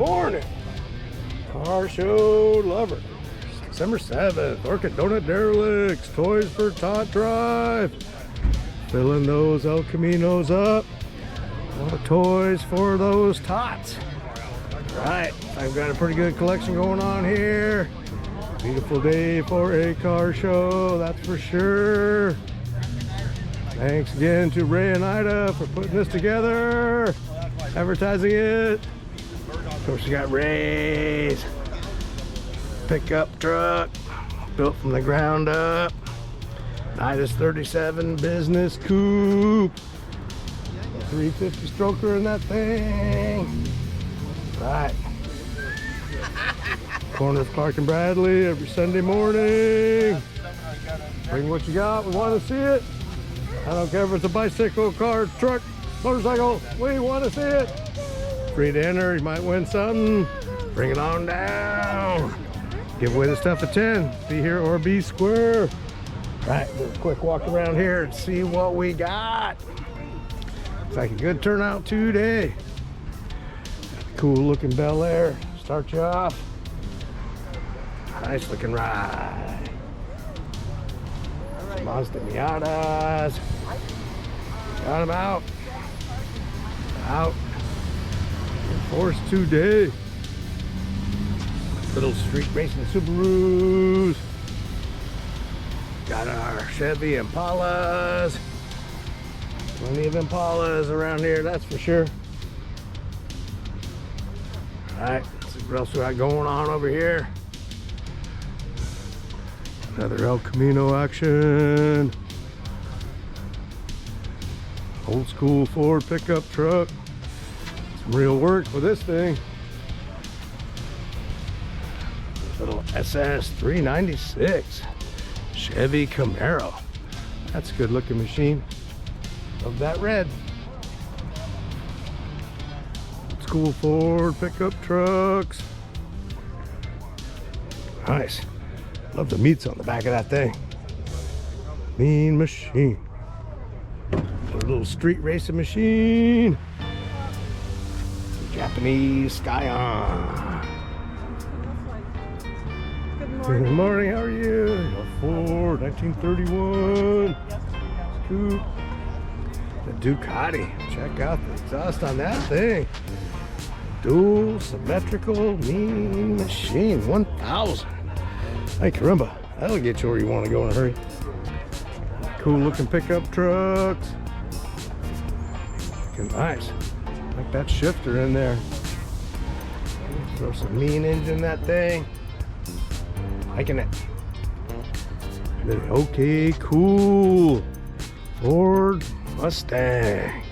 morning. Car show lover. December 7th, Orcutt Donut Derelicts, toys for Tot Drive. Filling those El Caminos up. All the toys for those tots. Right, I've got a pretty good collection going on here. Beautiful day for a car show, that's for sure. Thanks again to Ray and Ida for putting this together, advertising it. Of course, you got Ray's pickup truck, built from the ground up. Ida's 37 business coupe. 350 stroker in that thing. Right. Corner of Clark and Bradley every Sunday morning. Bring what you got, we want to see it. I don't care if it's a bicycle, car, truck, motorcycle, we want to see it. Free to enter, you might win something. Bring it on down. Give away the stuff at 10. Be here or be square. Right, do a quick walk around here and see what we got. Looks like a good turnout today. Cool looking Bel Air. Start you off. Nice looking ride. Mazda Miatas. Got them out. Out. In force today. Little street racing Subarus. Got our Chevy Impalas. Plenty of Impalas around here, that's for sure. Alright, let's see what else we got going on over here. Another El Camino action. Old school Ford pickup truck. Some real work for this thing. Little SS 396 Chevy Camaro. That's a good looking machine. Love that red. Old school Ford pickup trucks. Nice. Love the meats on the back of that thing. Mean machine. A little street racing machine. Japanese Scion. Good morning, how are you? A Ford 1931 coupe. The Ducati. Check out the exhaust on that thing. Dual symmetrical mean machine 1000. Hey, caramba, that'll get you where you want to go in a hurry. Cool looking pickup trucks. Looking nice. Like that shifter in there. Throw some mean engine in that thing. Liking it. Okay, cool. Ford Mustang.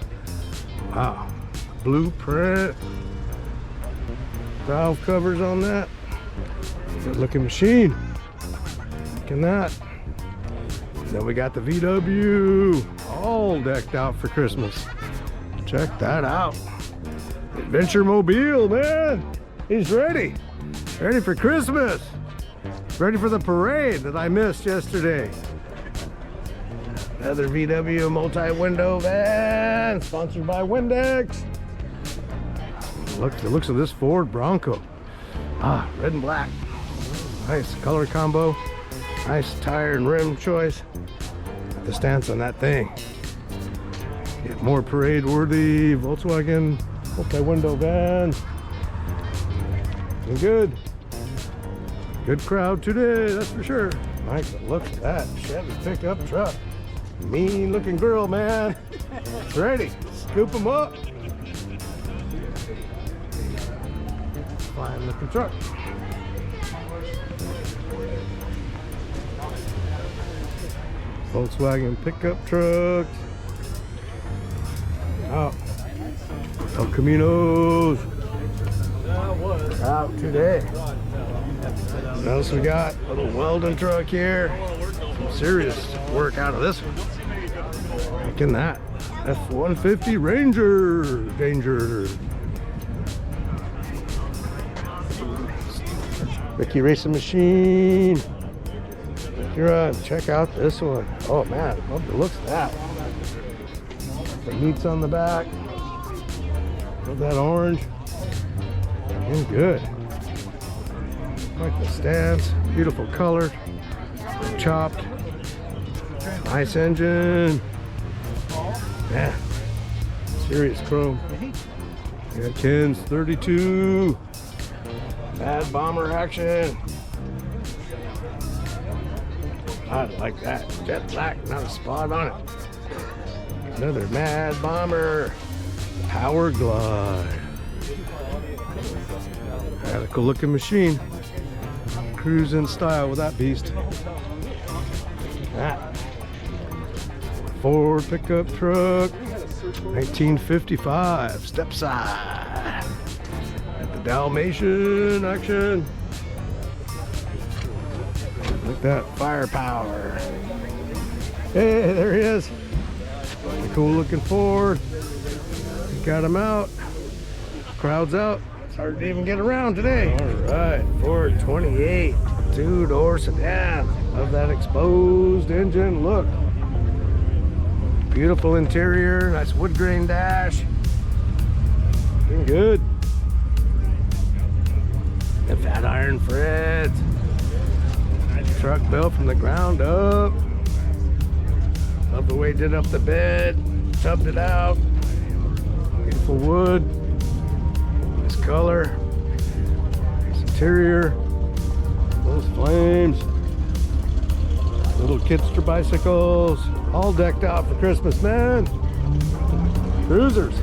Wow. Blueprint. Valve covers on that. Good looking machine. Looking that. Then we got the VW. All decked out for Christmas. Check that out. Adventure Mobile, man. He's ready. Ready for Christmas. Ready for the parade that I missed yesterday. Another VW multi-window van, sponsored by Windex. Look, the looks of this Ford Bronco. Ah, red and black. Nice color combo. Nice tire and rim choice. The stance on that thing. Get more parade-worthy Volkswagen multi-window van. Looking good. Good crowd today, that's for sure. Nice look at that Chevy pickup truck. Mean looking girl, man. It's ready. Scoop them up. Fine looking truck. Volkswagen pickup trucks. Out. El Caminos. Out today. What else we got? A little welding truck here. Some serious work out of this one. Look at that. F-150 Ranger. Danger. Ricky Racing Machine. Check out this one. Oh man, love the looks of that. The meats on the back. Love that orange. And good. Like the stands, beautiful colored, chopped. Nice engine. Yeah, serious chrome. Yeah, Ken's 32. Mad Bomber action. I like that. Jet black, not a spot on it. Another Mad Bomber. Power Glide. Radical looking machine. Cruise in style with that beast. That Ford pickup truck, 1955, step side. Got the Dalmatian action. Look at that firepower. Hey, there he is. Cool looking Ford. Got him out. Crowd's out. It's hard to even get around today. All right, Ford 28, two-door sedan. Love that exposed engine look. Beautiful interior, nice wood grain dash. Looking good. The fat iron frets. Truck built from the ground up. Love the way he did up the bed, tubbed it out. Beautiful wood. Nice color. Nice interior. Those flames. Little Kidster bicycles. All decked out for Christmas, man. Cruisers.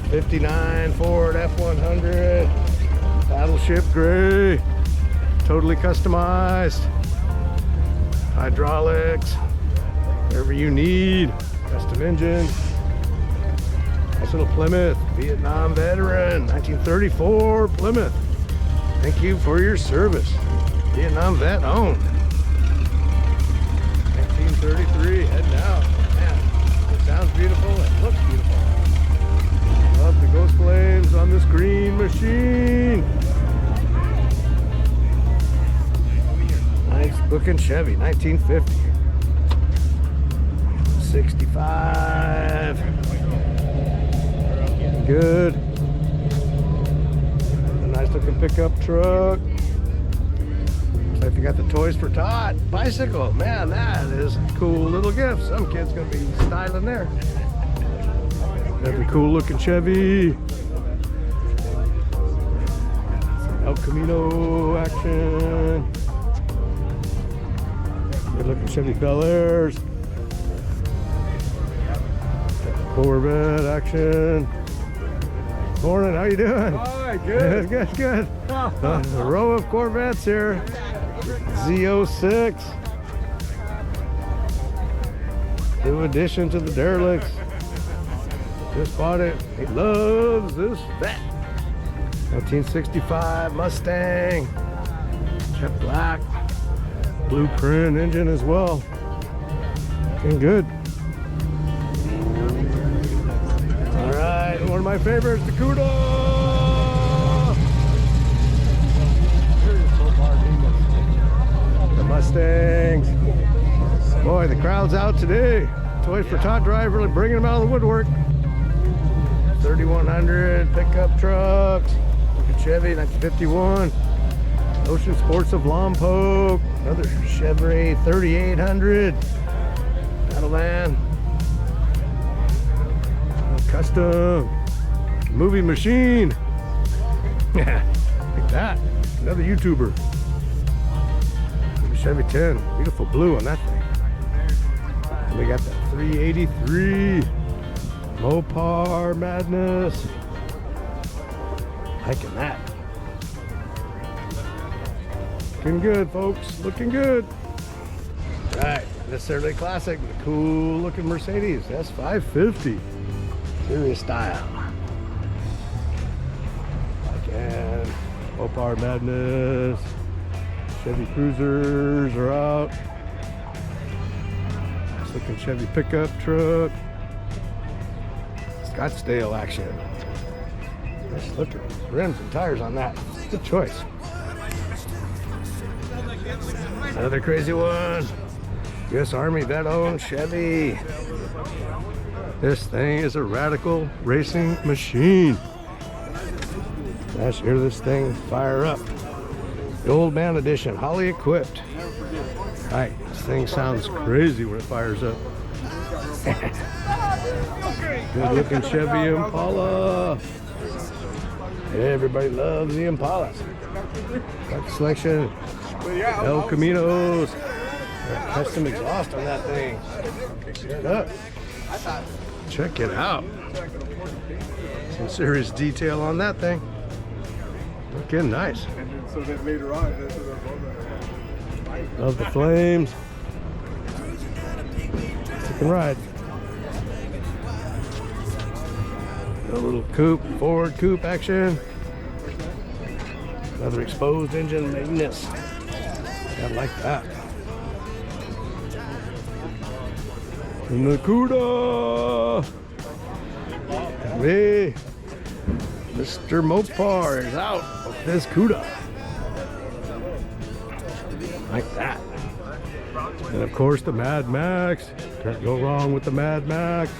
59 Ford F100. Battleship gray. Totally customized. Hydraulics. Whatever you need. Custom engine. Nice little Plymouth. Vietnam veteran. 1934 Plymouth. Thank you for your service. Vietnam vet owned. 1933, heading out. Man, it sounds beautiful and looks beautiful. Love the ghost flames on this green machine. Nice looking Chevy, 1950. 65. Good. A nice looking pickup truck. If you got the Toys for Tot bicycle, man, that is a cool little gift. Some kid's gonna be styling there. Every cool looking Chevy. El Camino action. Good looking Chevy Bel Airs. Corvette action. Morning, how you doing? Hi, good. Good. A row of Corvettes here. Z06. New addition to the Derelicts. Just bought it. He loves this vet. 1965 Mustang. Jet black. Blueprint engine as well. Looking good. All right, one of my favorites, the Cuda. Mustangs. Boy, the crowd's out today. Toys for Tot Drive really bringing them out of the woodwork. 3100 pickup trucks. Chevy 1951. Ocean Sports of Lompoc. Another Chevy 3800. Battleland. Custom movie machine. Yeah, like that. Another YouTuber. Chevy 10, beautiful blue on that thing. And we got the 383 Mopar Madness. Liking that. Looking good, folks. Looking good. Right, necessarily classic, the cool looking Mercedes S550. Serious style. Again, Mopar Madness. Chevy Cruisers are out. Nice looking Chevy pickup truck. Scottsdale action. Nice looking rims and tires on that. Good choice. Another crazy one. U.S. Army vet owned Chevy. This thing is a radical racing machine. Let's hear this thing fire up. The old man edition, Holly equipped. All right, this thing sounds crazy when it fires up. Good looking Chevy Impala. Everybody loves the Impalas. Got the selection. El Caminos. Custom exhaust on that thing. Set up. Check it out. Some serious detail on that thing. Looking nice. Love the flames. Stick and ride. A little coupe, forward coupe action. Another exposed engine maintenance. I like that. And the CUDA. Hey, Mr. Mopar is out of this CUDA. Like that. And of course the Mad Max. Can't go wrong with the Mad Max.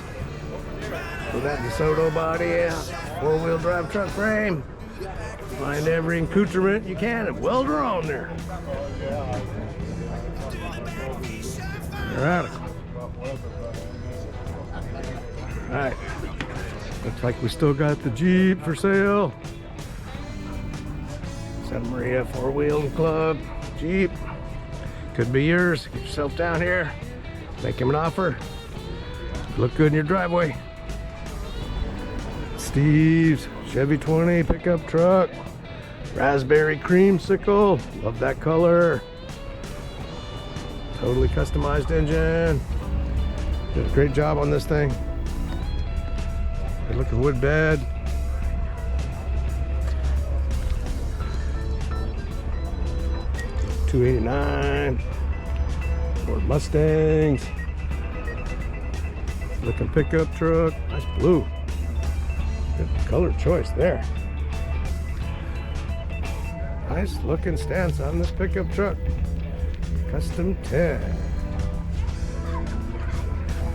With that DeSoto body, four-wheel drive truck frame. Find every accoutrement you can and weld her on there. Radical. Alright. Looks like we still got the Jeep for sale. Santa Maria four-wheel club Jeep. Could be yours. Get yourself down here. Make him an offer. Look good in your driveway. Steve's Chevy 20 pickup truck. Raspberry creamsicle. Love that color. Totally customized engine. Did a great job on this thing. Good looking wood bed. $289. Ford Mustangs. Looking pickup truck. Nice blue. Good color choice there. Nice looking stance on this pickup truck. Custom 10.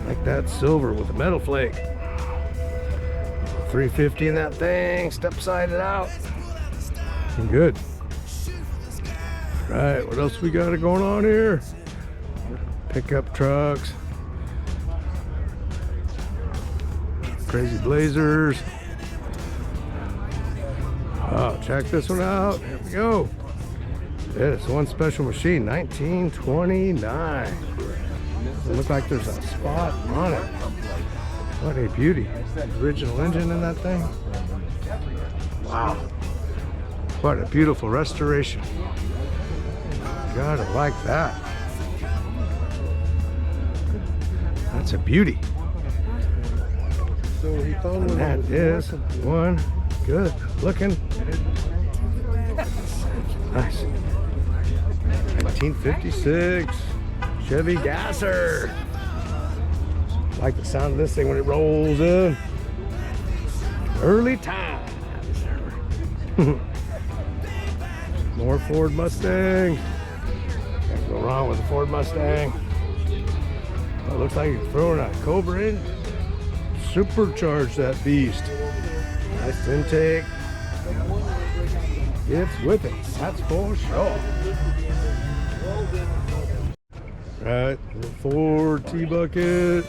Like that silver with a metal flake. 350 in that thing. Step sided out. Looking good. Right, what else we got going on here? Pickup trucks. Crazy Blazers. Oh, check this one out. Here we go. It's one special machine, 1929. Doesn't look like there's a spot on it. What a beauty. Original engine in that thing. Wow. What a beautiful restoration. Gotta like that. That's a beauty. And that is one good looking. Nice. 1956 Chevy Gasser. Like the sound of this thing when it rolls in. Early times. More Ford Mustang. Can't go wrong with a Ford Mustang. Well, it looks like you're throwing a Cobra in. Supercharge that beast. Nice intake. It's with it, that's for sure. Right, little Ford T-bucket.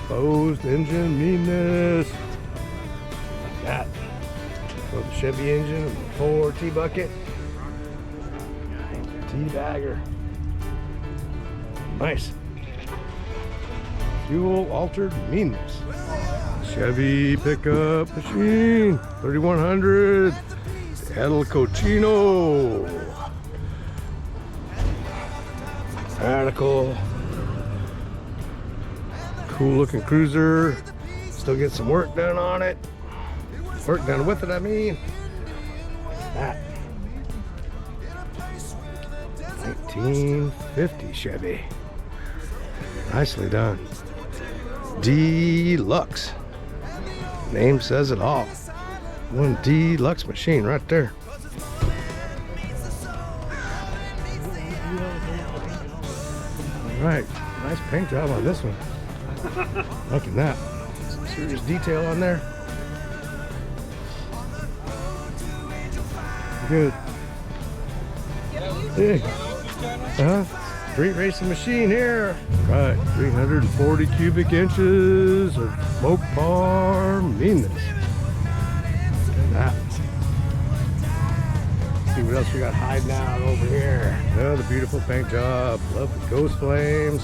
Exposed engine meanness. Like that. So the Chevy engine and the Ford T-bucket. T-bagger. Nice. Fuel altered meanness. Chevy pickup machine. 3100. El Cochino. Radical. Cool looking cruiser. Still get some work done on it. Work done with it, I mean. That. 1950 Chevy. Nicely done. Deluxe. Name says it all. One deluxe machine right there. All right, nice paint job on this one. Look at that. Some serious detail on there. Good. Street racing machine here. Right, 340 cubic inches of smoke farm meanness. Look at that. See what else we got hiding out over here. Oh, the beautiful paint job. Love the ghost flames.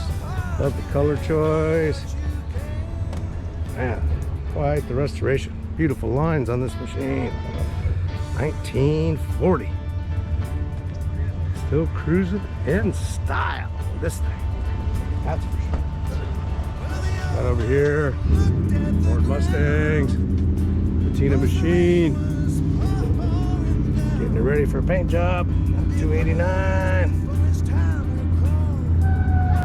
Love the color choice. Man, quite the restoration. Beautiful lines on this machine. 1940. Still cruising in style. This thing. That's for sure. Right over here. Ford Mustangs. Patina machine. Getting it ready for a paint job. 289.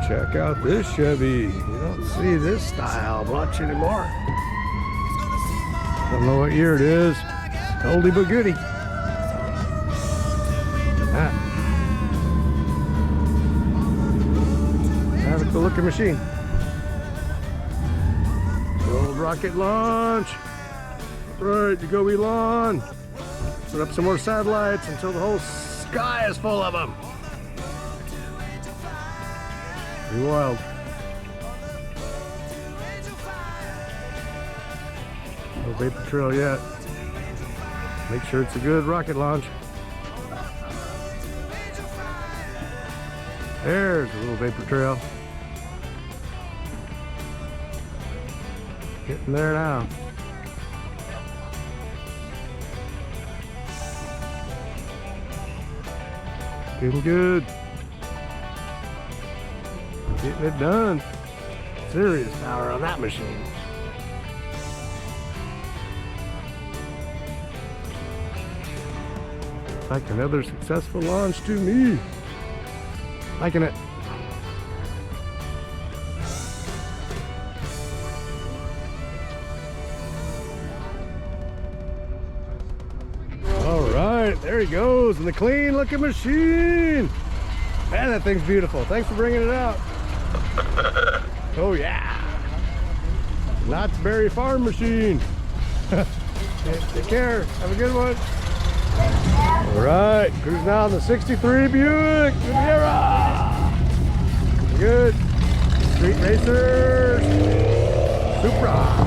Check out this Chevy. You don't see this style much anymore. Don't know what year it is. Oldie but goodie. Have a cool looking machine. Old rocket launch. Right, you go Elon. Put up some more satellites until the whole sky is full of them. Pretty wild. No vapor trail yet. Make sure it's a good rocket launch. There's a little vapor trail. Getting there now. Getting good. Getting it done. Serious power on that machine. Like another successful launch to me. Liking it. All right, there he goes in the clean looking machine. Man, that thing's beautiful. Thanks for bringing it out. Oh yeah. Knott's Berry Farm machine. Take care. Have a good one. All right, cruising down the 63 Buick Riviera. Good. Street Racers Supra.